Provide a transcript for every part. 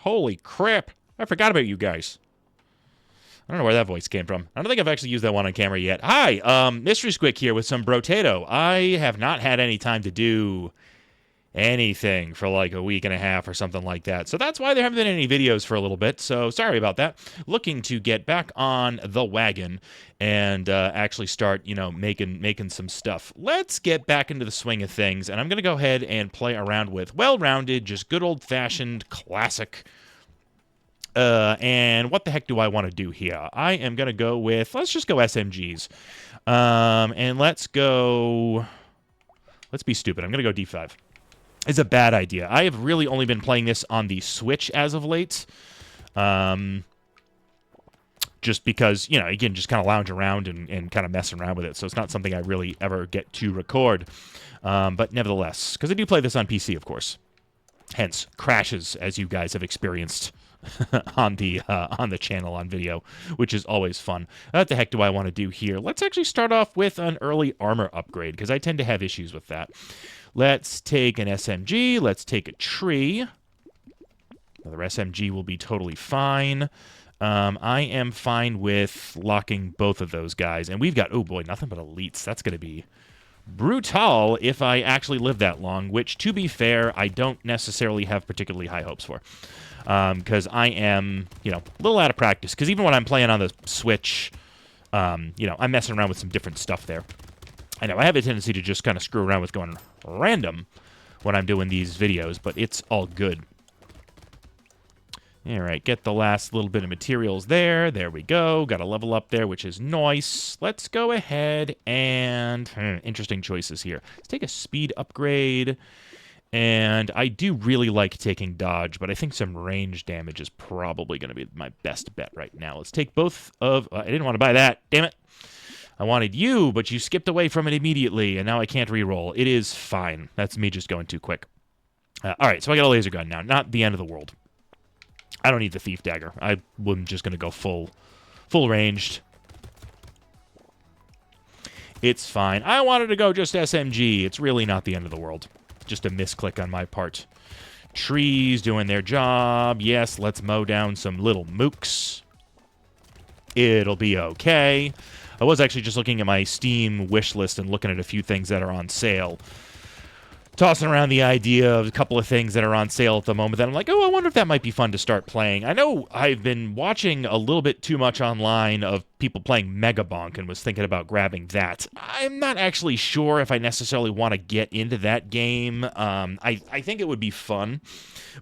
Holy crap. I forgot about you guys. I don't know where that voice came from. I don't think I've actually used that one on camera yet. Hi, Mystery Squick here with some Brotato. I have not had any time to do anything for like a week and a half or something like that. So that's why there haven't been any videos for a little bit. So sorry about that. Looking to get back on the wagon and actually start, making some stuff. Let's get back into the swing of things. And I'm going to go ahead and play around with well-rounded, just good old-fashioned classic. And what the heck do I want to do here? I am going to go with, let's just go SMGs. And let's be stupid. I'm going to go D5. It's a bad idea. I have really only been playing this on the Switch as of late. Just because, you can just kind of lounge around and kind of mess around with it. So it's not something I really ever get to record. But nevertheless, because I do play this on PC, of course. Hence, crashes, as you guys have experienced on the channel on video, which is always fun. What the heck do I want to do here? Let's actually start off with an early armor upgrade, because I tend to have issues with that. Let's take an SMG. Let's take a tree. Another SMG will be totally fine. I am fine with locking both of those guys. And we've got, oh boy, nothing but elites. That's going to be brutal if I actually live that long, which, to be fair, I don't necessarily have particularly high hopes for. Because I am, a little out of practice. Because even when I'm playing on the Switch, I'm messing around with some different stuff there. I know I have a tendency to just kind of screw around with going random when I'm doing these videos, but it's all good. All right, get the last little bit of materials there. There we go. Got a level up there, which is nice. Let's go ahead and... interesting choices here. Let's take a speed upgrade. And I do really like taking dodge, but I think some range damage is probably going to be my best bet right now. Let's take both of... I didn't want to buy that. Damn it. I wanted you, but you skipped away from it immediately, and now I can't re-roll. It is fine. That's me just going too quick. All right, so I got a laser gun now. Not the end of the world. I don't need the thief dagger. I'm just going to go full ranged. It's fine. I wanted to go just SMG. It's really not the end of the world. Just a misclick on my part. Trees doing their job. Yes, let's mow down some little mooks. It'll be okay. I was actually just looking at my Steam wish list and looking at a few things that are on sale. Tossing around the idea of a couple of things that are on sale at the moment that I'm like, oh, I wonder if that might be fun to start playing. I know I've been watching a little bit too much online of people playing Mega Bonk and was thinking about grabbing that. I'm not actually sure if I necessarily want to get into that game. I think it would be fun,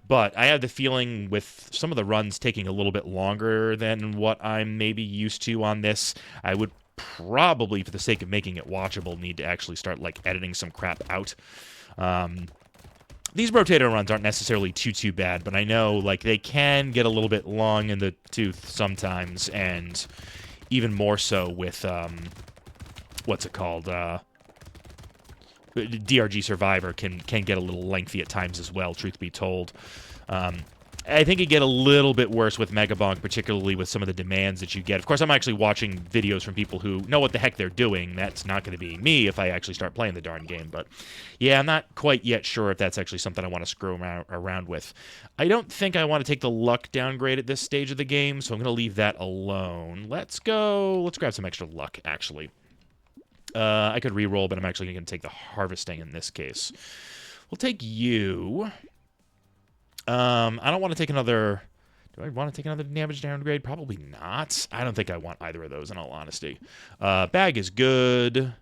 but I have the feeling with some of the runs taking a little bit longer than what I'm maybe used to on this, I would probably, for the sake of making it watchable, need to actually start editing some crap out. These Brotato runs aren't necessarily too bad, but I know they can get a little bit long in the tooth sometimes, and even more so with what's it called? DRG Survivor can get a little lengthy at times as well, truth be told. I think it get a little bit worse with Mega Bonk, particularly with some of the demands that you get. Of course, I'm actually watching videos from people who know what the heck they're doing. That's not going to be me if I actually start playing the darn game. But yeah, I'm not quite yet sure if that's actually something I want to screw around with. I don't think I want to take the luck downgrade at this stage of the game, so I'm going to leave that alone. Let's grab some extra luck, actually. I could re-roll, but I'm actually going to take the harvesting in this case. We'll take you... I don't want to take another... Do I want to take another damage downgrade? Probably not. I don't think I want either of those, in all honesty. Bag is good.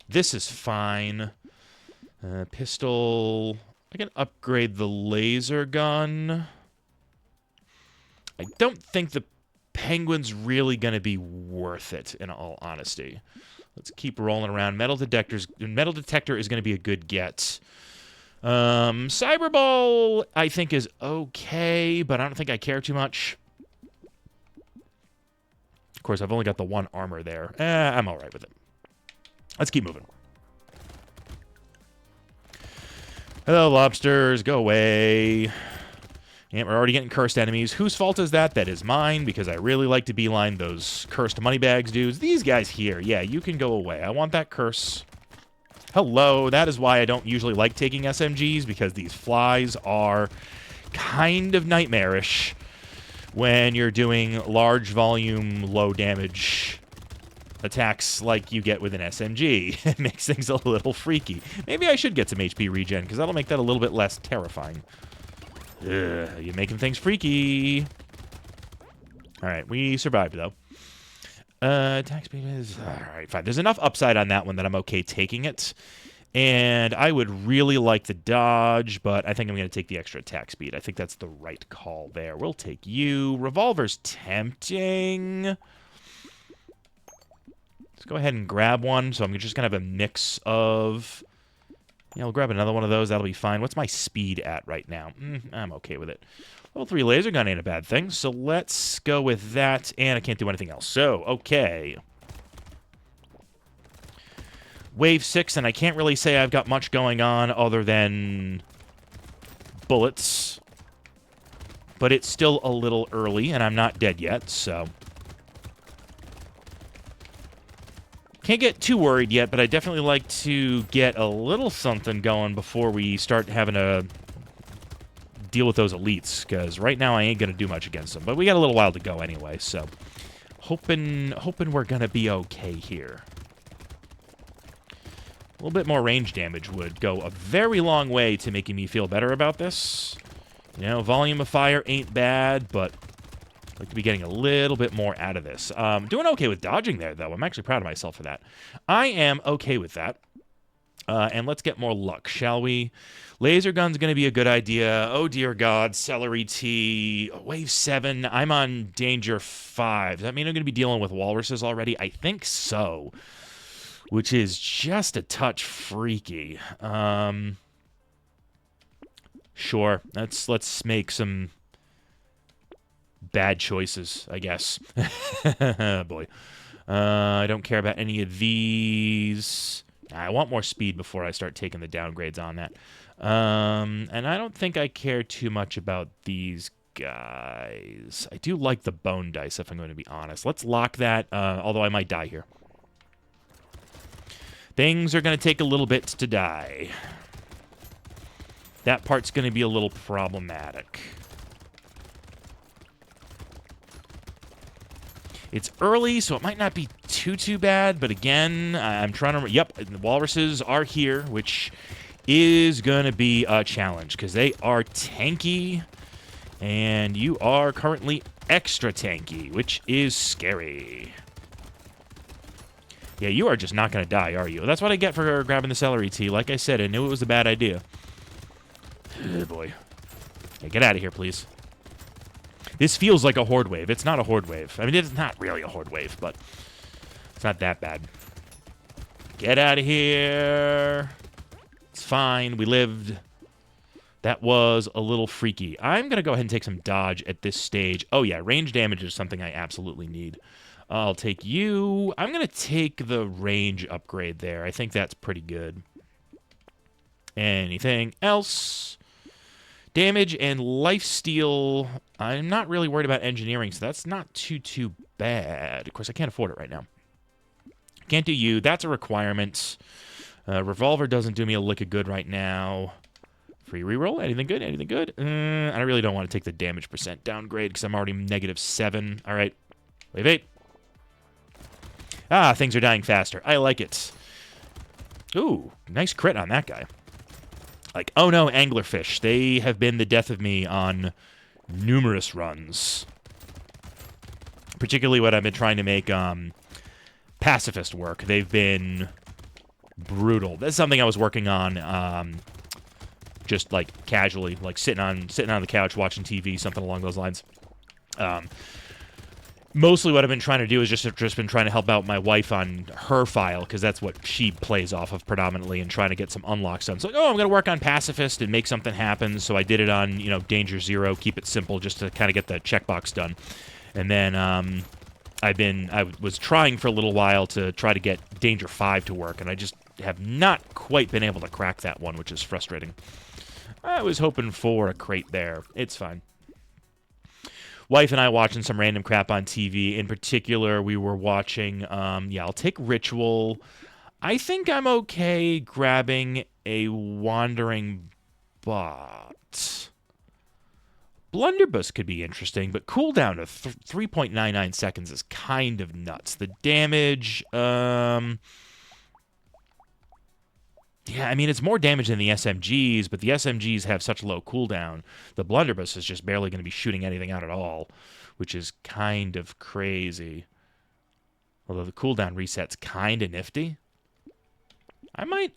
This is fine. Pistol... I can upgrade the laser gun. I don't think the penguin's really going to be worth it, in all honesty. Let's keep rolling around. Metal detector is going to be a good get. Cyberball, I think, is okay, but I don't think I care too much. Of course, I've only got the one armor there. I'm all right with it. Let's keep moving. Hello, lobsters. Go away. Yeah, we're already getting cursed enemies. Whose fault is that? That is mine, because I really like to beeline those cursed moneybags dudes. These guys here. Yeah, you can go away. I want that curse. Hello. That is why I don't usually like taking SMGs, because these flies are kind of nightmarish when you're doing large volume, low damage attacks like you get with an SMG. It makes things a little freaky. Maybe I should get some HP regen, because that'll make that a little bit less terrifying. Ugh, you're making things freaky. Alright, we survived, though. Attack speed is... Alright, fine. There's enough upside on that one that I'm okay taking it. And I would really like the dodge, but I think I'm going to take the extra attack speed. I think that's the right call there. We'll take you. Revolver's tempting. Let's go ahead and grab one. So I'm just going to have a mix of... Yeah, we'll grab another one of those. That'll be fine. What's my speed at right now? I'm okay with it. Level 3 laser gun ain't a bad thing. So let's go with that. And I can't do anything else. So, okay. Wave 6, and I can't really say I've got much going on other than bullets. But it's still a little early, and I'm not dead yet, so... Can't get too worried yet, but I definitely like to get a little something going before we start having to deal with those elites, because right now I ain't going to do much against them. But we got a little while to go anyway, so... Hoping we're going to be okay here. A little bit more range damage would go a very long way to making me feel better about this. You know, volume of fire ain't bad, but I'd like to be getting a little bit more out of this. Doing okay with dodging there, though. I'm actually proud of myself for that. I am okay with that. And let's get more luck, shall we? Laser gun's going to be a good idea. Oh, dear God. Celery tea. Wave 7. I'm on danger 5. Does that mean I'm going to be dealing with walruses already? I think so. Which is just a touch freaky. Sure. Let's make some bad choices, I guess. Boy. I don't care about any of these. I want more speed before I start taking the downgrades on that. And I don't think I care too much about these guys. I do like the bone dice, if I'm going to be honest. Let's lock that, although I might die here. Things are going to take a little bit to die. That part's going to be a little problematic. It's early, so it might not be too bad, but again, I'm trying to... Yep, the walruses are here, which is going to be a challenge, because they are tanky, and you are currently extra tanky, which is scary. Yeah, you are just not going to die, are you? That's what I get for grabbing the celery tea. Like I said, I knew it was a bad idea. Oh, boy. Hey, get out of here, please. This feels like a horde wave. It's not a horde wave. I mean, it's not really a horde wave, but it's not that bad. Get out of here. It's fine. We lived. That was a little freaky. I'm going to go ahead and take some dodge at this stage. Oh, yeah, range damage is something I absolutely need. I'll take you. I'm going to take the range upgrade there. I think that's pretty good. Anything else? Damage and lifesteal. I'm not really worried about engineering, so that's not too bad. Of course, I can't afford it right now. Can't do you. That's a requirement. Revolver doesn't do me a lick of good right now. Free reroll. Anything good? Anything good? I really don't want to take the damage percent downgrade because I'm already -7. All right. Wave 8. Ah, things are dying faster. I like it. Ooh, nice crit on that guy. Like, oh no, anglerfish. They have been the death of me on numerous runs. Particularly when I've been trying to make pacifist work. They've been brutal. That's something I was working on just like casually, like sitting on the couch watching TV, something along those lines. Mostly what I've been trying to do is just been trying to help out my wife on her file, because that's what she plays off of predominantly, and trying to get some unlocks done. So, like, oh, I'm going to work on Pacifist and make something happen. So I did it on, you know, Danger 0, keep it simple, just to kind of get the checkbox done. And then I was trying for a little while to try to get Danger 5 to work, and I just have not quite been able to crack that one, which is frustrating. I was hoping for a crate there. It's fine. Wife and I watching some random crap on TV. In particular, we were watching, yeah, I'll take Ritual. I think I'm okay grabbing a Wandering Bot. Blunderbuss could be interesting, but cooldown of 3.99 seconds is kind of nuts. The damage, yeah, I mean, it's more damage than the SMGs, but the SMGs have such low cooldown. The Blunderbuss is just barely going to be shooting anything out at all, which is kind of crazy. Although the cooldown reset's kind of nifty. I might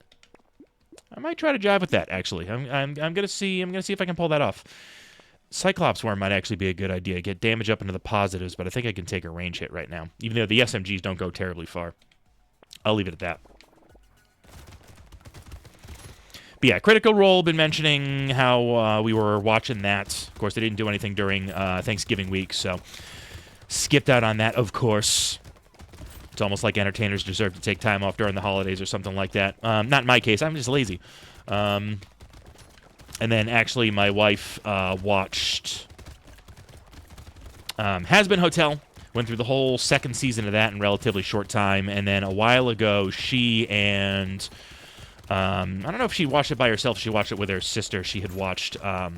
try to jive with that, actually. I'm gonna see if I can pull that off. Cyclops Worm might actually be a good idea. Get damage up into the positives, but I think I can take a range hit right now. Even though the SMGs don't go terribly far. I'll leave it at that. But yeah, Critical Role, been mentioning how we were watching that. Of course, they didn't do anything during Thanksgiving week, so skipped out on that, of course. It's almost like entertainers deserve to take time off during the holidays or something like that. Not in my case. I'm just lazy. And then, actually, my wife watched Has Been Hotel. Went through the whole second season of that in relatively short time. And then a while ago, she and... I don't know if she watched it by herself. She watched it with her sister. She had watched Hell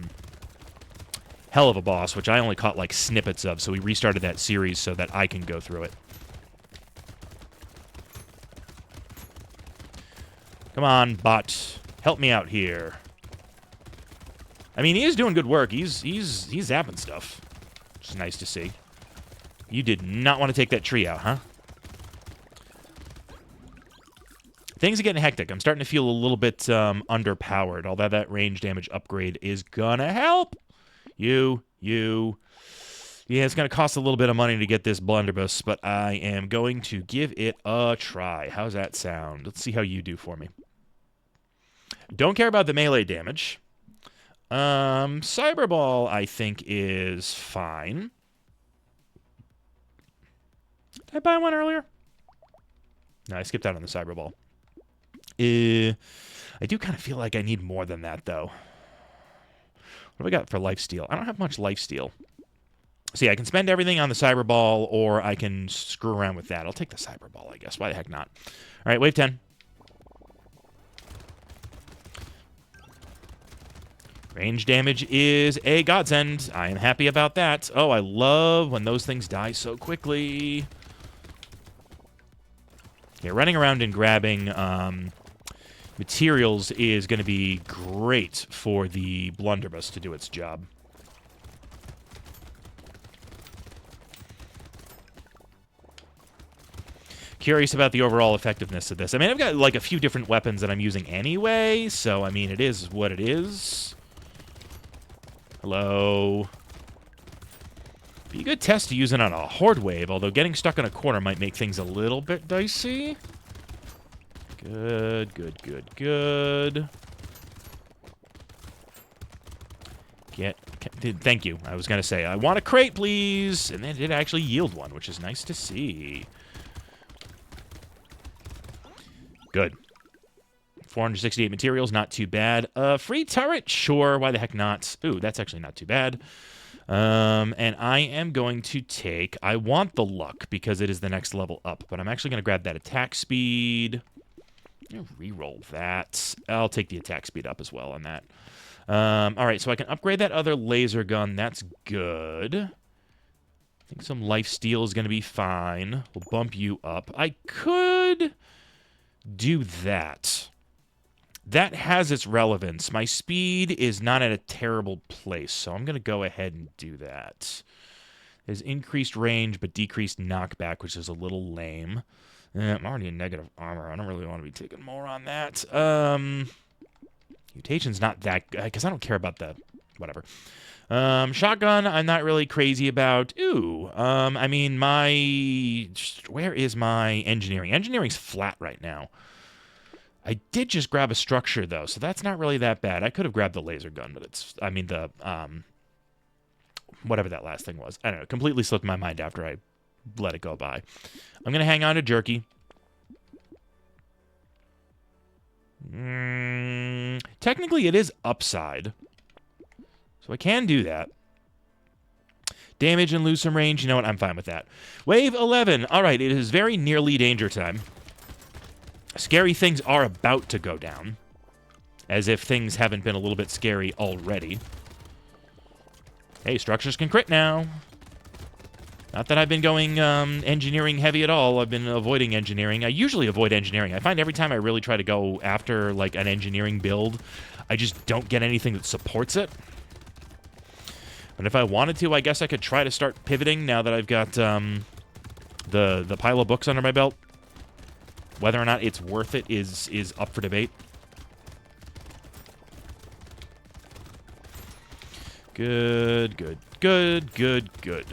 of a Boss, which I only caught, like, snippets of. So we restarted that series so that I can go through it. Come on, bot. Help me out here. I mean, he is doing good work. He's zapping stuff, which is nice to see. You did not want to take that tree out, huh? Things are getting hectic. I'm starting to feel a little bit underpowered, although that range damage upgrade is gonna help. Yeah, it's gonna cost a little bit of money to get this blunderbuss, but I am going to give it a try. How's that sound? Let's see how you do for me. Don't care about the melee damage. Cyberball, I think, is fine. Did I buy one earlier? No, I skipped out on the Cyberball. I do kind of feel like I need more than that, though. What do I got for lifesteal? I don't have much lifesteal. See, I can spend everything on the Cyberball, or I can screw around with that. I'll take the Cyberball, I guess. Why the heck not? All right, wave 10. Range damage is a godsend. I am happy about that. Oh, I love when those things die so quickly. Yeah, running around and grabbing materials is going to be great for the blunderbuss to do its job. Curious about the overall effectiveness of this. I mean, I've got like a few different weapons that I'm using anyway, so I mean, it is what it is. Hello. Be a good test to use it on a horde wave, although getting stuck in a corner might make things a little bit dicey. Good. Thank you. I was going to say, I want a crate, please. And then it did actually yield one, which is nice to see. Good. 468 materials, not too bad. Free turret, sure. Why the heck not? Ooh, that's actually not too bad. And I am going to take... I want the luck because it is the next level up, but I'm actually going to grab that attack speed. Reroll that. I'll take the attack speed up as well on that. All right, so I can upgrade that other laser gun. That's good. I think some lifesteal is going to be fine. We'll bump you up. I could do that. That has its relevance. My speed is not at a terrible place, so I'm going to go ahead and do that. There's increased range, but decreased knockback, which is a little lame. I'm already in negative armor. I don't really want to be taking more on that. Mutation's not that good, because I don't care about the... whatever. Shotgun, I'm not really crazy about. Ooh, I mean, my... where is my engineering? Engineering's flat right now. I did just grab a structure, though, so that's not really that bad. I could have grabbed the laser gun, but it's... I mean, the... whatever that last thing was. I don't know. It completely slipped my mind after I let it go by. I'm going to hang on to Jerky. Technically, it is upside. So I can do that. Damage and lose some range. You know what? I'm fine with that. Wave 11. All right, it is very nearly danger time. Scary things are about to go down. As if things haven't been a little bit scary already. Hey, structures can crit now. Not that I've been going engineering heavy at all. I've been avoiding engineering. I usually avoid engineering. I find every time I really try to go after, like, an engineering build, I just don't get anything that supports it. But if I wanted to, I guess I could try to start pivoting now that I've got the pile of books under my belt. Whether or not it's worth it is up for debate. Good, good, good, good, good.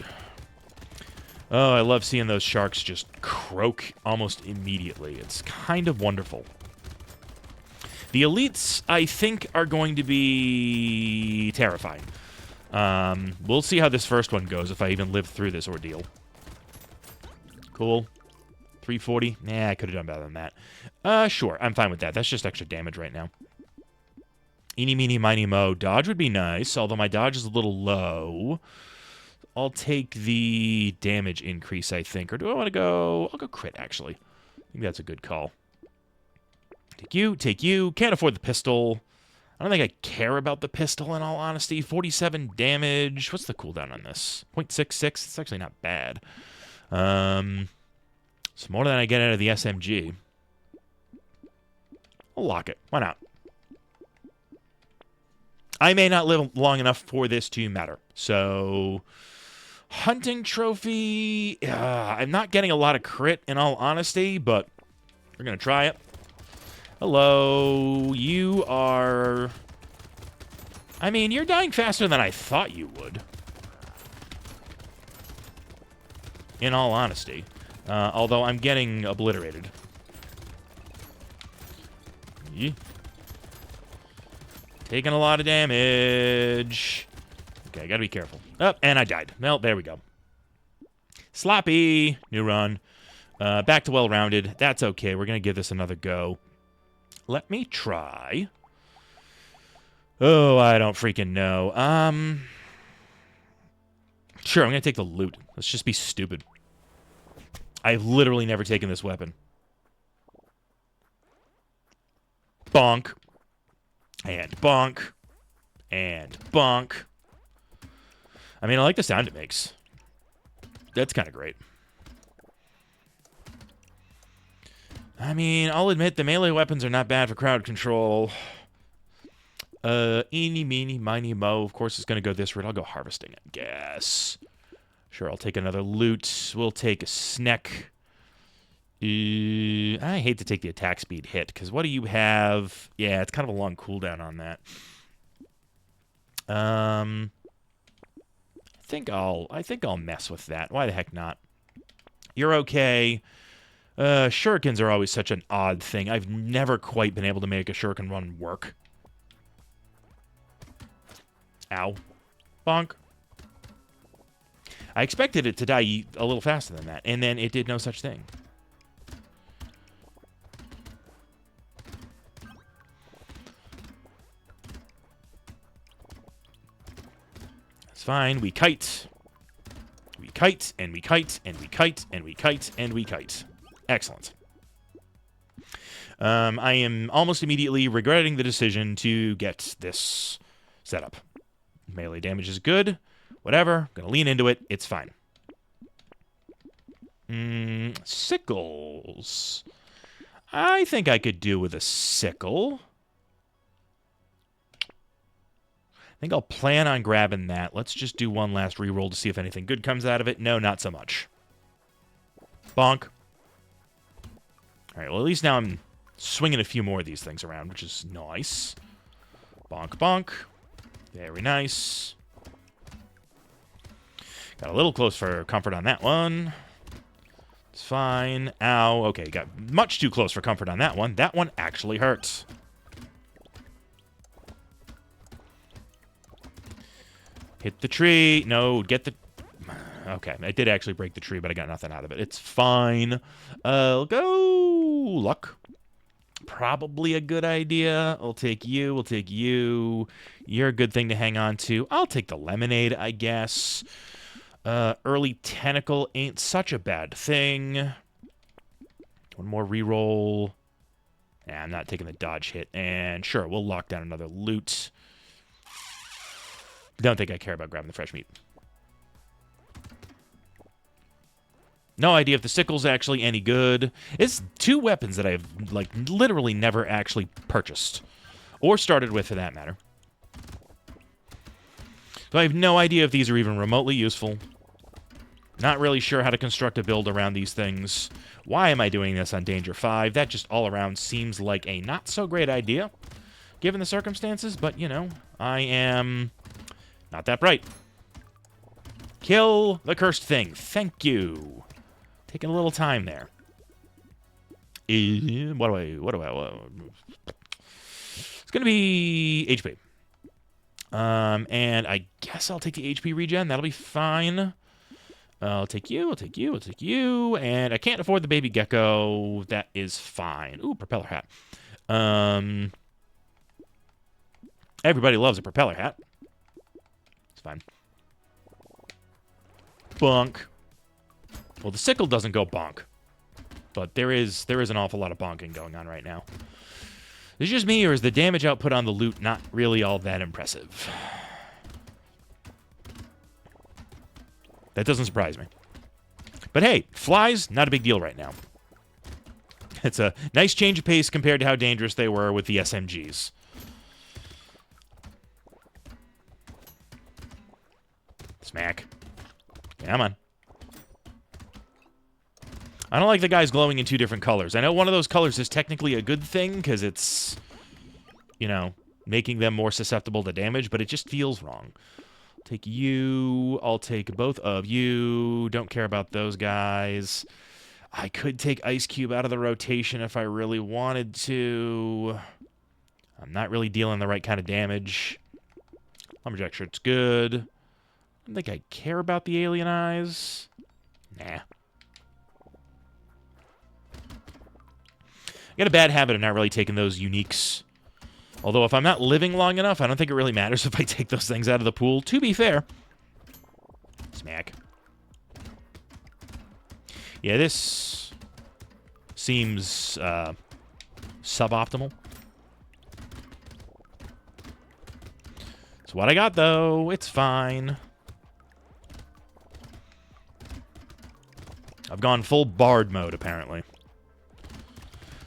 Oh, I love seeing those sharks just croak almost immediately. It's kind of wonderful. The elites, I think, are going to be terrifying. We'll see how this first one goes if I even live through this ordeal. Cool. 340. Nah, I could have done better than that. Sure, I'm fine with that. That's just extra damage right now. Eeny, meeny, miny, mo. Dodge would be nice, although my dodge is a little low. I'll take the damage increase, I think. Or do I want to go... I'll go crit, actually. I think that's a good call. Take you, take you. Can't afford the pistol. I don't think I care about the pistol, in all honesty. 47 damage. What's the cooldown on this? 0.66. It's actually not bad. It's more than I get out of the SMG. I'll lock it. Why not? I may not live long enough for this to matter. So, hunting trophy. I'm not getting a lot of crit, in all honesty, but we're going to try it. Hello. You are... I mean, you're dying faster than I thought you would. In all honesty. Although I'm getting obliterated. Yeah. Taking a lot of damage. Okay, I gotta be careful. Oh, and I died. Well, there we go. Sloppy. New run. Back to well-rounded. That's okay. We're gonna give this another go. Let me try. Oh, I don't freaking know. Sure, I'm gonna take the loot. Let's just be stupid. I've literally never taken this weapon. Bonk. And bonk. And bonk. I mean, I like the sound it makes. That's kind of great. I mean, I'll admit the melee weapons are not bad for crowd control. Eeny, meeny, miny, mo. Of course, it's going to go this route. I'll go harvesting, I guess. Sure, I'll take another loot. We'll take a snack. I hate to take the attack speed hit, because what do you have? Yeah, it's kind of a long cooldown on that. I think I'll mess with that. Why the heck not? You're okay. Shurikens are always such an odd thing. I've never quite been able to make a shuriken run work. Ow. Bonk. I expected it to die a little faster than that, and then it did no such thing. That's fine. We kite. We kite, and we kite, and we kite, and we kite, and we kite. Excellent. I am almost immediately regretting the decision to get this set up. Melee damage is good. Whatever. Gonna lean into it. It's fine. Sickles. I think I could do with a sickle. I think I'll plan on grabbing that. Let's just do one last reroll to see if anything good comes out of it. No, not so much. Bonk. All right, well, at least now I'm swinging a few more of these things around, which is nice. Bonk, bonk. Very nice. Got a little close for comfort on that one. It's fine. Ow. Okay, got much too close for comfort on that one. That one actually hurts. Hit the tree. No, get the... Okay, I did actually break the tree, but I got nothing out of it. It's fine. I'll go... Luck. Probably a good idea. I'll take you. We'll take you. You're a good thing to hang on to. I'll take the lemonade, I guess. Early tentacle ain't such a bad thing. One more reroll. Nah, I'm not taking the dodge hit. And sure, we'll lock down another loot. Don't think I care about grabbing the fresh meat. No idea if the sickle's actually any good. It's two weapons that I've, like, literally never actually purchased. Or started with, for that matter. So I have no idea if these are even remotely useful. Not really sure how to construct a build around these things. Why am I doing this on Danger 5? That just all around seems like a not-so-great idea, given the circumstances. But, you know, I am not that bright. Kill the cursed thing. Thank you. Taking a little time there. What do I... It's going to be HP. And I guess I'll take the HP regen. That'll be fine. I'll take you, I'll take you, I'll take you. And I can't afford the baby gecko. That is fine. Ooh, propeller hat. Everybody loves a propeller hat. It's fine. Bonk. Well, the sickle doesn't go bonk. But there is an awful lot of bonking going on right now. Is it just me, or is the damage output on the loot not really all that impressive? That doesn't surprise me. But hey, flies, not a big deal right now. It's a nice change of pace compared to how dangerous they were with the SMGs. Smack. Come on. I don't like the guys glowing in two different colors. I know one of those colors is technically a good thing because it's, you know, making them more susceptible to damage, but it just feels wrong. I'll take you. I'll take both of you. Don't care about those guys. I could take Ice Cube out of the rotation if I really wanted to. I'm not really dealing the right kind of damage. Lumberjack shirt's good. I don't think I care about the alien eyes. Nah. I got a bad habit of not really taking those uniques. Although if I'm not living long enough, I don't think it really matters if I take those things out of the pool, to be fair. Smack. Yeah, this seems suboptimal. It's what I got, though. It's fine. I've gone full bard mode, apparently.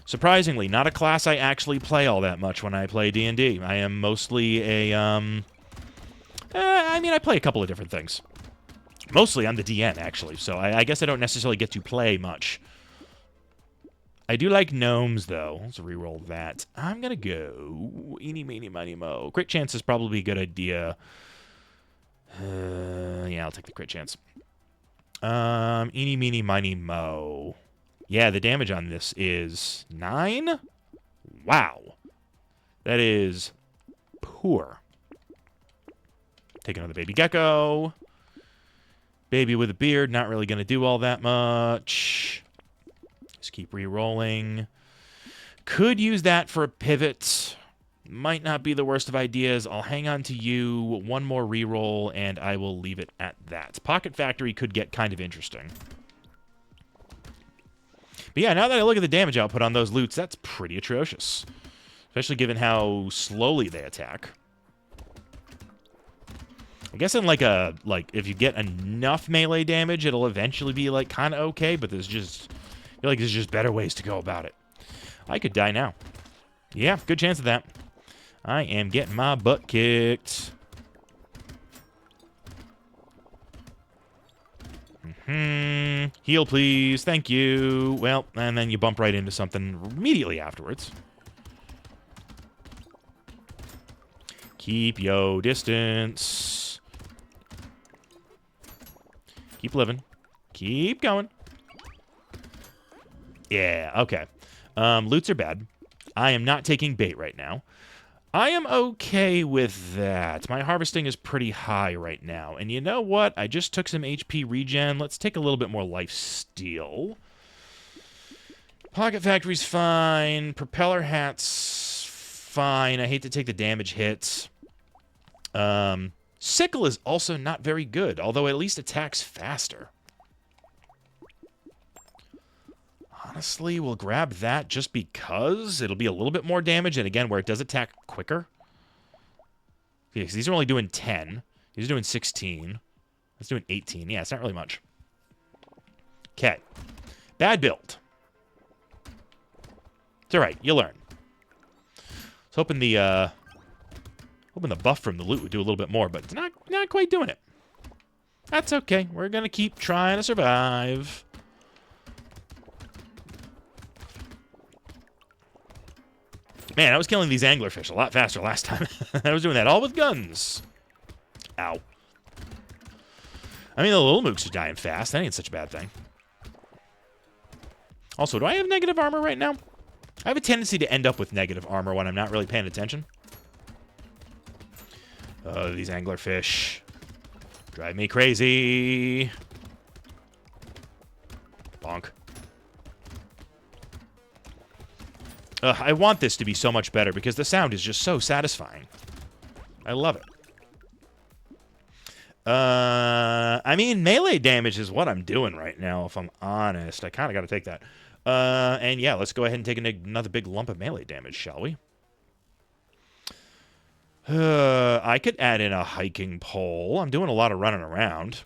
Surprisingly, not a class I actually play all that much when I play D&D. I am mostly a, I mean, I play a couple of different things. Mostly I'm the DN, actually, so I guess I don't necessarily get to play much. I do like gnomes, though. Let's reroll that. I'm gonna go eeny, meeny, miny, mo. Crit chance is probably a good idea. Yeah, I'll take the crit chance. Eeny, meeny, miny, mo. Yeah, the damage on this is 9? Wow. That is poor. Take another baby gecko. Baby with a beard, not really going to do all that much. Just keep re-rolling. Could use that for a pivot. Might not be the worst of ideas. I'll hang on to you. One more re-roll, and I will leave it at that. Pocket Factory could get kind of interesting. But yeah, now that I look at the damage output on those loots, that's pretty atrocious. Especially given how slowly they attack. I guess in like if you get enough melee damage, it'll eventually be like kind of okay, but there's just, I feel like there's just better ways to go about it. I could die now. Yeah, good chance of that. I am getting my butt kicked. Heal, please. Thank you. Well, and then you bump right into something immediately afterwards. Keep yo distance. Keep living. Keep going. Yeah, okay. Loots are bad. I am not taking bait right now. I am okay with that. My harvesting is pretty high right now. And you know what? I just took some HP regen. Let's take a little bit more life steal. Pocket Factory's fine. Propeller hat's fine. I hate to take the damage hits. Sickle is also not very good, although it at least attacks faster. Honestly, we'll grab that just because it'll be a little bit more damage, and again, where it does attack quicker. Yeah, because these are only doing 10. He's doing 16. That's doing 18. Yeah, it's not really much. Okay. Bad build. It's all right. You learn. I was hoping the buff from the loot would do a little bit more, but it's not quite doing it. That's okay. We're going to keep trying to survive. Man, I was killing these anglerfish a lot faster last time. I was doing that all with guns. Ow. I mean, the little mooks are dying fast. That ain't such a bad thing. Also, do I have negative armor right now? I have a tendency to end up with negative armor when I'm not really paying attention. Oh, these anglerfish drive me crazy. Bonk. I want this to be so much better because the sound is just so satisfying. I love it. I mean, melee damage is what I'm doing right now, if I'm honest. I kind of got to take that. And yeah, let's go ahead and take another big lump of melee damage, shall we? I could add in a hiking pole. I'm doing a lot of running around.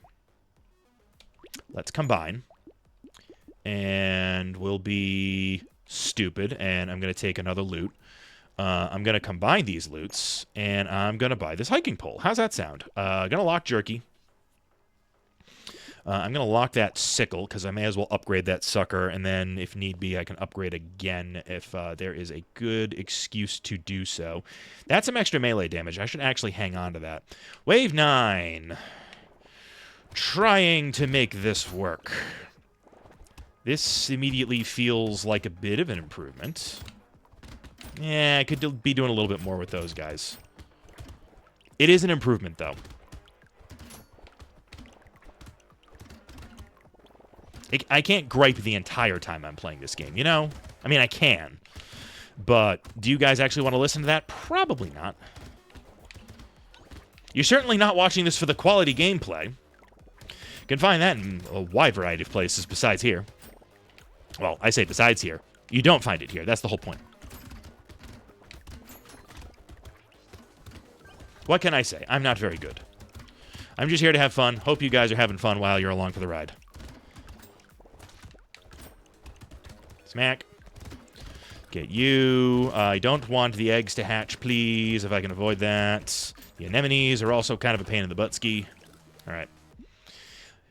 Let's combine. And we'll be stupid, and I'm going to take another loot. I'm going to combine these loots, and I'm going to buy this hiking pole. How's that sound? Going to lock jerky. I'm going to lock that sickle, because I may as well upgrade that sucker, and then, if need be, I can upgrade again if there is a good excuse to do so. That's some extra melee damage. I should actually hang on to that. Wave 9. Trying to make this work. This immediately feels like a bit of an improvement. Yeah, I could be doing a little bit more with those guys. It is an improvement, though. I can't gripe the entire time I'm playing this game, you know? I mean, I can. But do you guys actually want to listen to that? Probably not. You're certainly not watching this for the quality gameplay. You can find that in a wide variety of places besides here. Well, I say besides here. You don't find it here. That's the whole point. What can I say? I'm not very good. I'm just here to have fun. Hope you guys are having fun while you're along for the ride. Smack. Get you. I don't want the eggs to hatch, please, if I can avoid that. The anemones are also kind of a pain in the butt ski. All right.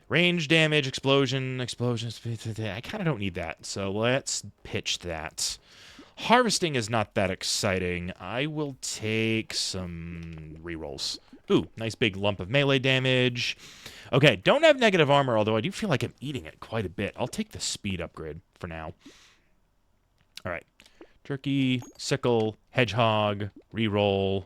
Range damage, explosion. I kind of don't need that, so let's pitch that. Harvesting is not that exciting. I will take some rerolls. Ooh, nice big lump of melee damage. Okay, don't have negative armor, although I do feel like I'm eating it quite a bit. I'll take the speed upgrade for now. All right. Jerky, sickle, hedgehog, reroll.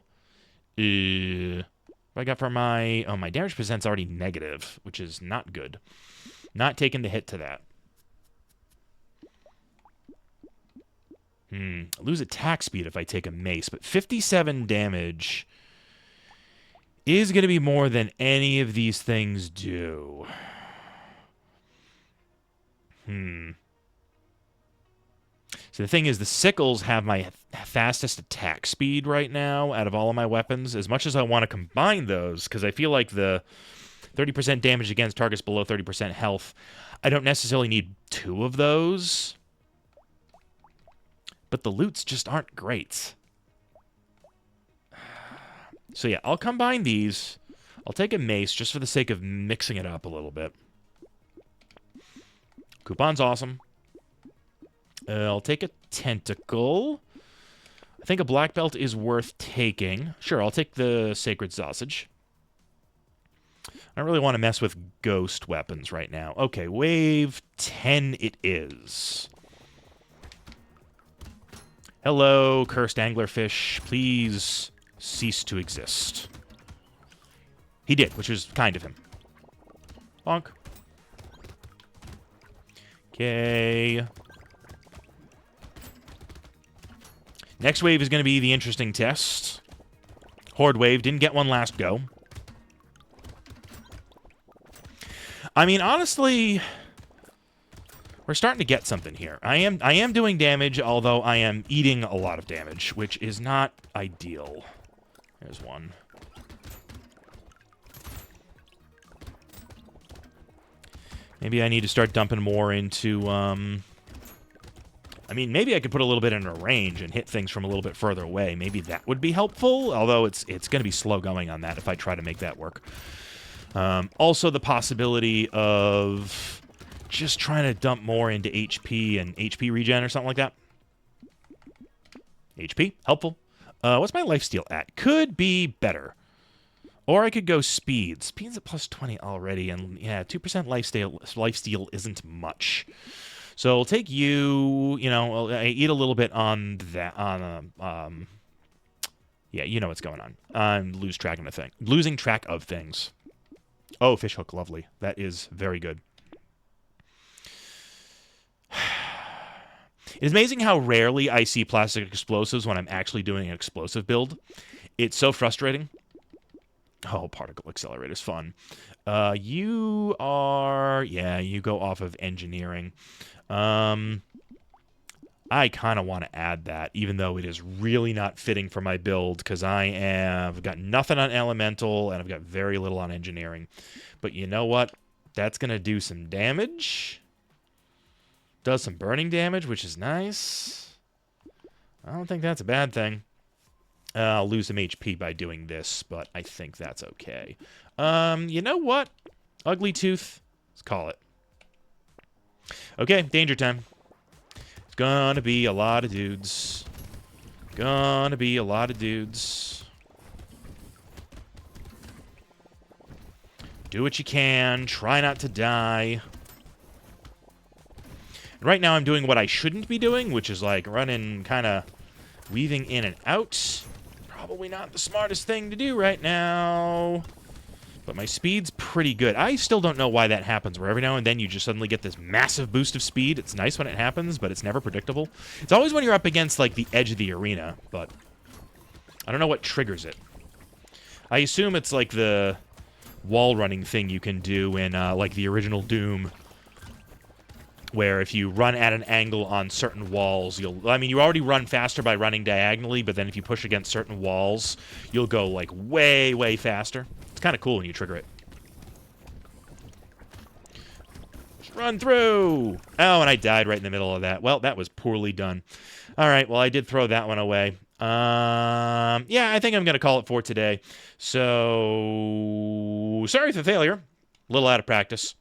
What I got for my... Oh, my damage percent's already negative, which is not good. Not taking the hit to that. Lose attack speed if I take a mace, but 57 damage is going to be more than any of these things do. So the thing is, the sickles have my fastest attack speed right now out of all of my weapons. As much as I want to combine those, because I feel like the 30% damage against targets below 30% health, I don't necessarily need 2 of those. But the loots just aren't great. So yeah, I'll combine these. I'll take a mace just for the sake of mixing it up a little bit. Coupon's awesome. I'll take a tentacle. I think a black belt is worth taking. Sure, I'll take the sacred sausage. I don't really want to mess with ghost weapons right now. Okay, wave 10 it is. Hello, cursed anglerfish. Please cease to exist. He did, which was kind of him. Bonk. Okay. Next wave is going to be the interesting test. Horde wave. Didn't get one last go. I mean, honestly, we're starting to get something here. I am doing damage, although I am eating a lot of damage, which is not ideal. There's one. Maybe I need to start dumping more into, I mean, maybe I could put a little bit in a range and hit things from a little bit further away. Maybe that would be helpful, although it's going to be slow going on that if I try to make that work. Also, the possibility of just trying to dump more into HP and HP regen or something like that. HP, helpful. What's my lifesteal at? Could be better. Or I could go speed. Speed's at plus 20 already, and yeah, 2% lifesteal isn't much. So I'll take you, you know, I eat a little bit on that, yeah, you know what's going on. I'm losing track of things. Oh, fishhook, lovely. That is very good. It's amazing how rarely I see plastic explosives when I'm actually doing an explosive build. It's so frustrating. Oh, particle accelerator's fun. You are... Yeah, you go off of engineering. I kind of want to add that, even though it is really not fitting for my build, because I've got nothing on elemental, and I've got very little on engineering. But you know what? That's going to do some damage. Does some burning damage, which is nice. I don't think that's a bad thing. I'll lose some HP by doing this, but I think that's okay. You know what? Ugly Tooth. Let's call it. Okay, danger time. It's gonna be a lot of dudes. Gonna be a lot of dudes. Do what you can. Try not to die. Right now I'm doing what I shouldn't be doing, which is like running, kind of weaving in and out. Probably not the smartest thing to do right now. But my speed's pretty good. I still don't know why that happens, where every now and then you just suddenly get this massive boost of speed. It's nice when it happens, but it's never predictable. It's always when you're up against, like, the edge of the arena, but I don't know what triggers it. I assume it's like the wall running thing you can do in, like, the original Doom, where if you run at an angle on certain walls, I mean, you already run faster by running diagonally, but then if you push against certain walls, you'll go, like, way, way faster. It's kind of cool when you trigger it. Just run through! Oh, and I died right in the middle of that. Well, that was poorly done. All right, well, I did throw that one away. Yeah, I think I'm going to call it for today. So, sorry for failure. A little out of practice.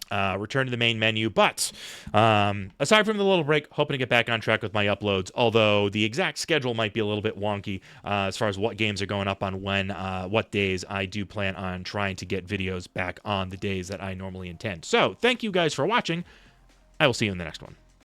Return to the main menu, but aside from the little break, hoping to get back on track with my uploads, although the exact schedule might be a little bit wonky as far as what games are going up on when, what days. I do plan on trying to get videos back on the days that I normally intend. So, thank you guys for watching. I will see you in the next one.